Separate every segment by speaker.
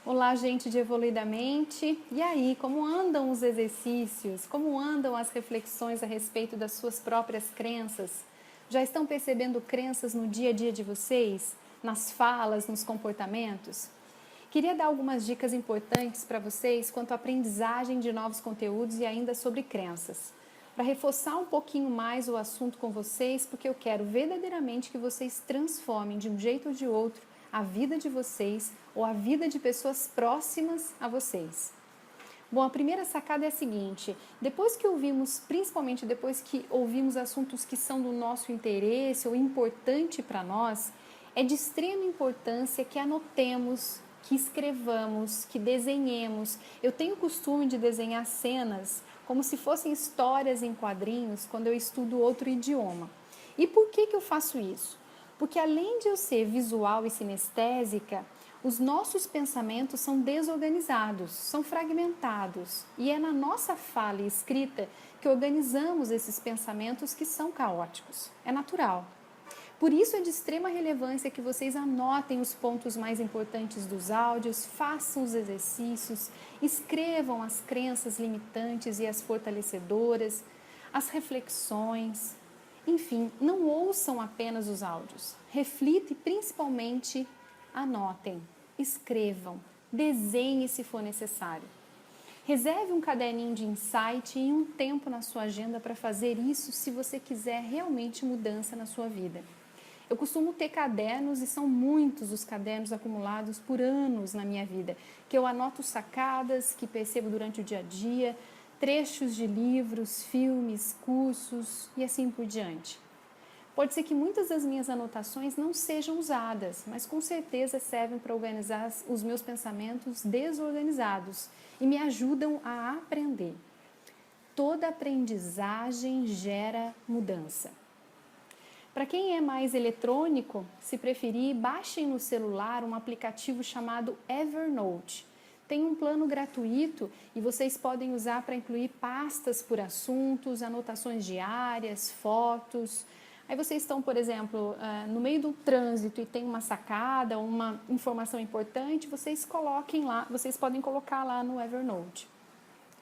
Speaker 1: Olá, gente de Evoluidamente. E aí, como andam os exercícios? Como andam as reflexões a respeito das suas próprias crenças? Já estão percebendo crenças no dia a dia de vocês? Nas falas, nos comportamentos? Queria dar algumas dicas importantes para vocês quanto à aprendizagem de novos conteúdos e ainda sobre crenças. Para reforçar um pouquinho mais o assunto com vocês, porque eu quero verdadeiramente que vocês transformem de um jeito ou de outro a vida de vocês ou a vida de pessoas próximas a vocês. Bom, a primeira sacada é a seguinte: principalmente depois que ouvimos assuntos que são do nosso interesse ou importante para nós, é de extrema importância que anotemos, que escrevamos, que desenhemos. Eu tenho o costume de desenhar cenas como se fossem histórias em quadrinhos quando eu estudo outro idioma. E por que eu faço isso? Porque além de eu ser visual e sinestésica, os nossos pensamentos são desorganizados, são fragmentados. E é na nossa fala e escrita que organizamos esses pensamentos que são caóticos. É natural. Por isso é de extrema relevância que vocês anotem os pontos mais importantes dos áudios, façam os exercícios, escrevam as crenças limitantes e as fortalecedoras, as reflexões. Enfim, não ouçam apenas os áudios. Reflitam e principalmente anotem, escrevam, desenhem se for necessário. Reserve um caderninho de insight e um tempo na sua agenda para fazer isso se você quiser realmente mudança na sua vida. Eu costumo ter cadernos e são muitos os cadernos acumulados por anos na minha vida, que eu anoto sacadas que percebo durante o dia a dia, trechos de livros, filmes, cursos e assim por diante. Pode ser que muitas das minhas anotações não sejam usadas, mas com certeza servem para organizar os meus pensamentos desorganizados e me ajudam a aprender. Toda aprendizagem gera mudança. Para quem é mais eletrônico, se preferir, baixem no celular um aplicativo chamado Evernote. Tem um plano gratuito e vocês podem usar para incluir pastas por assuntos, anotações diárias, fotos. Aí vocês estão, por exemplo, no meio do trânsito e tem uma sacada, uma informação importante, vocês podem colocar lá no Evernote.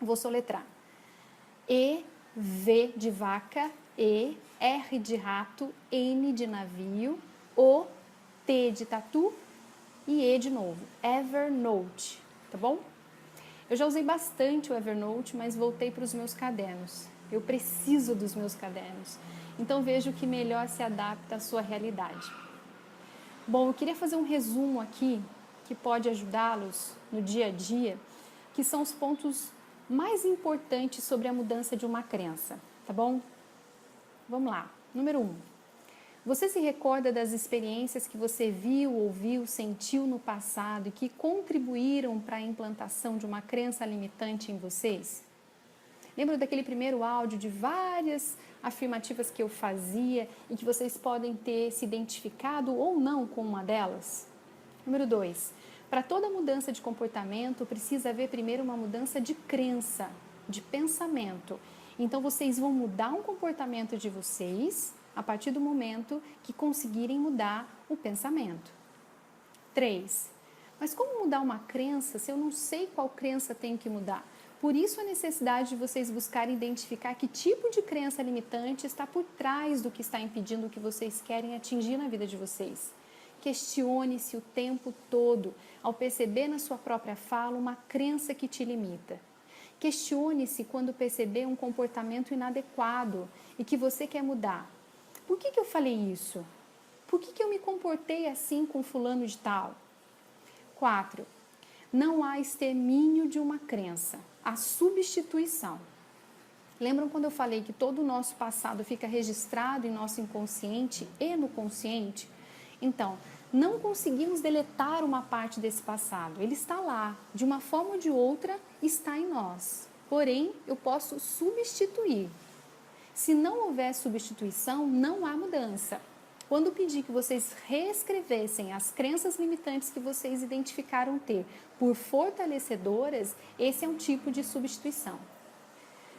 Speaker 1: Vou soletrar. E, V de vaca, E, R de rato, N de navio, O, T de tatu e E de novo. Evernote, tá bom? Eu já usei bastante o Evernote, mas voltei para os meus cadernos. Eu preciso dos meus cadernos. Então vejo que melhor se adapta à sua realidade. Bom, eu queria fazer um resumo aqui que pode ajudá-los no dia a dia, que são os pontos mais importantes sobre a mudança de uma crença, tá bom? Vamos lá. Número 1. Você se recorda das experiências que você viu, ouviu, sentiu no passado e que contribuíram para a implantação de uma crença limitante em vocês? Lembra daquele primeiro áudio de várias afirmativas que eu fazia e que vocês podem ter se identificado ou não com uma delas? Número 2. Para toda mudança de comportamento, precisa haver primeiro uma mudança de crença, de pensamento. Então, vocês vão mudar um comportamento de vocês a partir do momento que conseguirem mudar o pensamento. 3. Mas como mudar uma crença se eu não sei qual crença tenho que mudar? Por isso a necessidade de vocês buscarem identificar que tipo de crença limitante está por trás do que está impedindo o que vocês querem atingir na vida de vocês. Questione-se o tempo todo ao perceber na sua própria fala uma crença que te limita. Questione-se quando perceber um comportamento inadequado e que você quer mudar. Por que eu falei isso? Por que eu me comportei assim com fulano de tal? 4. Não há extermínio de uma crença, há substituição. Lembram quando eu falei que todo o nosso passado fica registrado em nosso inconsciente e no consciente? Então, não conseguimos deletar uma parte desse passado. Ele está lá, de uma forma ou de outra, está em nós. Porém, eu posso substituir. Se não houver substituição, não há mudança. Quando pedir que vocês reescrevessem as crenças limitantes que vocês identificaram ter por fortalecedoras, esse é um tipo de substituição.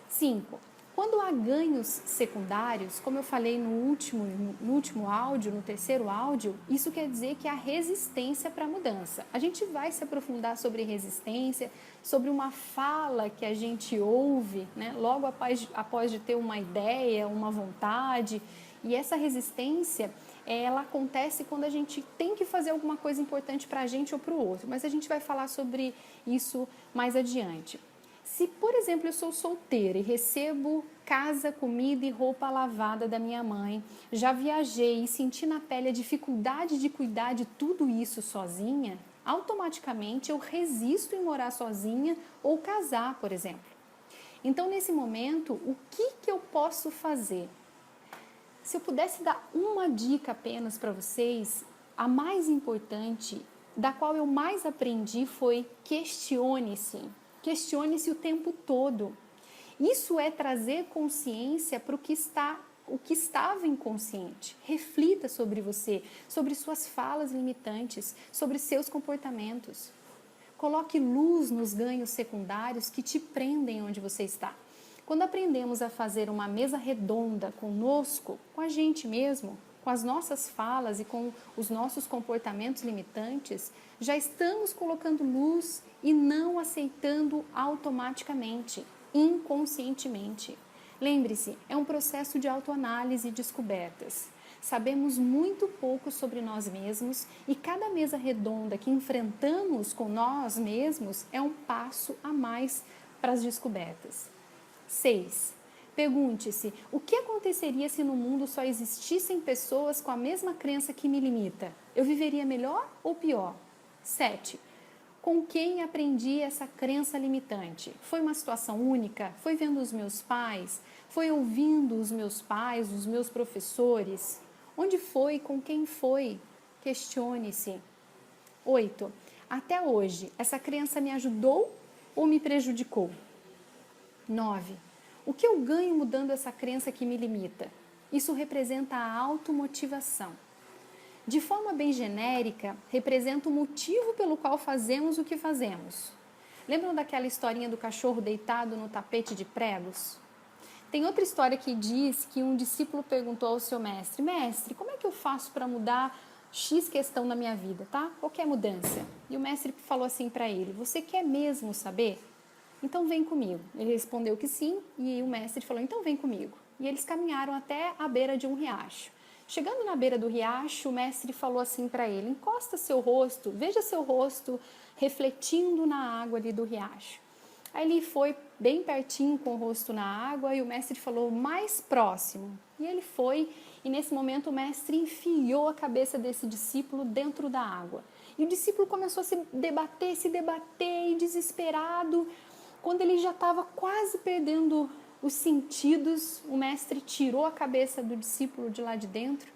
Speaker 1: 5. Quando há ganhos secundários, como eu falei no último áudio, no terceiro áudio, isso quer dizer que há resistência para a mudança. A gente vai se aprofundar sobre resistência, sobre uma fala que a gente ouve, né, logo após de ter uma ideia, uma vontade. E essa resistência, ela acontece quando a gente tem que fazer alguma coisa importante para a gente ou para o outro. Mas a gente vai falar sobre isso mais adiante. Se, por exemplo, eu sou solteira e recebo casa, comida e roupa lavada da minha mãe, já viajei e senti na pele a dificuldade de cuidar de tudo isso sozinha, automaticamente eu resisto em morar sozinha ou casar, por exemplo. Então, nesse momento, o que eu posso fazer? Se eu pudesse dar uma dica apenas para vocês, a mais importante, da qual eu mais aprendi, foi questione-se. Questione-se o tempo todo. Isso é trazer consciência para o que estava inconsciente. Reflita sobre você, sobre suas falas limitantes, sobre seus comportamentos. Coloque luz nos ganhos secundários que te prendem onde você está. Quando aprendemos a fazer uma mesa redonda conosco, com a gente mesmo, com as nossas falas e com os nossos comportamentos limitantes, já estamos colocando luz e não aceitando automaticamente, inconscientemente. Lembre-se, é um processo de autoanálise e descobertas. Sabemos muito pouco sobre nós mesmos e cada mesa redonda que enfrentamos com nós mesmos é um passo a mais para as descobertas. 6. Pergunte-se, o que aconteceria se no mundo só existissem pessoas com a mesma crença que me limita? Eu viveria melhor ou pior? 7. Com quem aprendi essa crença limitante? Foi uma situação única? Foi vendo os meus pais? Foi ouvindo os meus pais, os meus professores? Onde foi? Com quem foi? Questione-se. 8. Até hoje, essa crença me ajudou ou me prejudicou? 9. O que eu ganho mudando essa crença que me limita? Isso representa a automotivação. De forma bem genérica, representa o motivo pelo qual fazemos o que fazemos. Lembram daquela historinha do cachorro deitado no tapete de pregos? Tem outra história que diz que um discípulo perguntou ao seu mestre: Mestre, como é que eu faço para mudar X questão na minha vida, tá? Qualquer mudança. E o mestre falou assim para ele: Você quer mesmo saber? Então vem comigo. Ele respondeu que sim, e o mestre falou: Então vem comigo. E eles caminharam até a beira de um riacho. Chegando na beira do riacho, o mestre falou assim para ele: encosta seu rosto, veja seu rosto refletindo na água ali do riacho. Aí ele foi bem pertinho com o rosto na água e o mestre falou: mais próximo. E ele foi, e nesse momento o mestre enfiou a cabeça desse discípulo dentro da água. E o discípulo começou a se debater e desesperado. Quando ele já estava quase perdendo os sentidos, o mestre tirou a cabeça do discípulo de lá de dentro,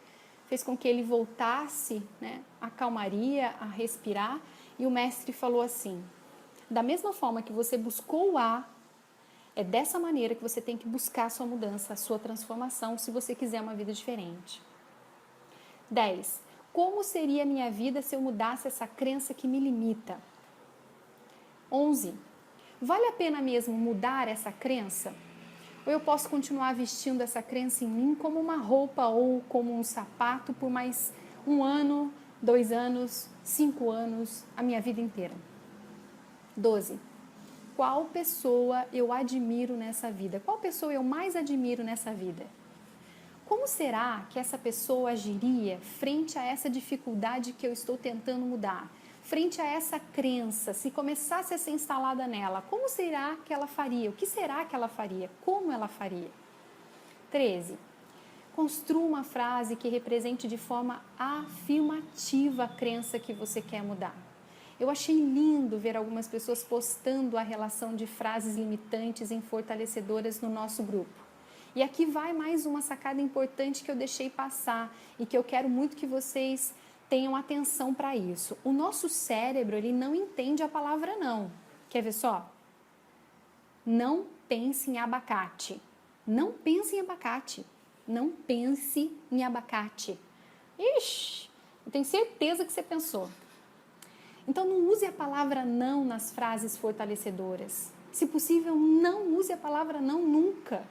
Speaker 1: fez com que ele voltasse, a calmaria, a respirar, e o mestre falou assim: da mesma forma que você buscou o ar, é dessa maneira que você tem que buscar a sua mudança, a sua transformação, se você quiser uma vida diferente. 10. Como seria a minha vida se eu mudasse essa crença que me limita? 11. Vale a pena mesmo mudar essa crença? Ou eu posso continuar vestindo essa crença em mim como uma roupa ou como um sapato por mais 1 ano, 2 anos, 5 anos, a minha vida inteira? 12. Qual pessoa eu admiro nessa vida? Qual pessoa eu mais admiro nessa vida? Como será que essa pessoa agiria frente a essa dificuldade que eu estou tentando mudar? Frente a essa crença, se começasse a ser instalada nela, como será que ela faria? O que será que ela faria? Como ela faria? 13. Construa uma frase que represente de forma afirmativa a crença que você quer mudar. Eu achei lindo ver algumas pessoas postando a relação de frases limitantes em fortalecedoras no nosso grupo. E aqui vai mais uma sacada importante que eu deixei passar e que eu quero muito que vocês tenham atenção para isso. O nosso cérebro, ele não entende a palavra não. Quer ver só? Não pense em abacate. Não pense em abacate. Não pense em abacate. Ixi, eu tenho certeza que você pensou. Então não use a palavra não nas frases fortalecedoras. Se possível, não use a palavra não nunca.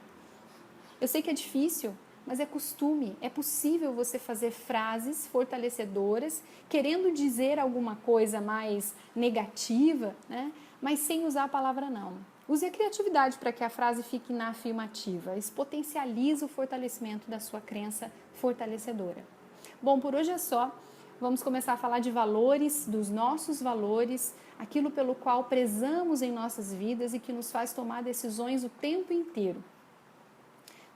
Speaker 1: Eu sei que é difícil, mas é costume. É possível você fazer frases fortalecedoras, querendo dizer alguma coisa mais negativa, né? Mas sem usar a palavra não. Use a criatividade para que a frase fique na afirmativa. Isso potencializa o fortalecimento da sua crença fortalecedora. Bom, por hoje é só. Vamos começar a falar de valores, dos nossos valores, aquilo pelo qual prezamos em nossas vidas e que nos faz tomar decisões o tempo inteiro.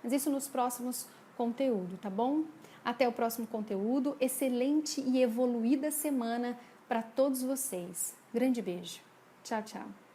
Speaker 1: Mas isso nos próximos conteúdos, tá bom? Até o próximo conteúdo. Excelente e evoluída semana para todos vocês. Grande beijo. Tchau, tchau.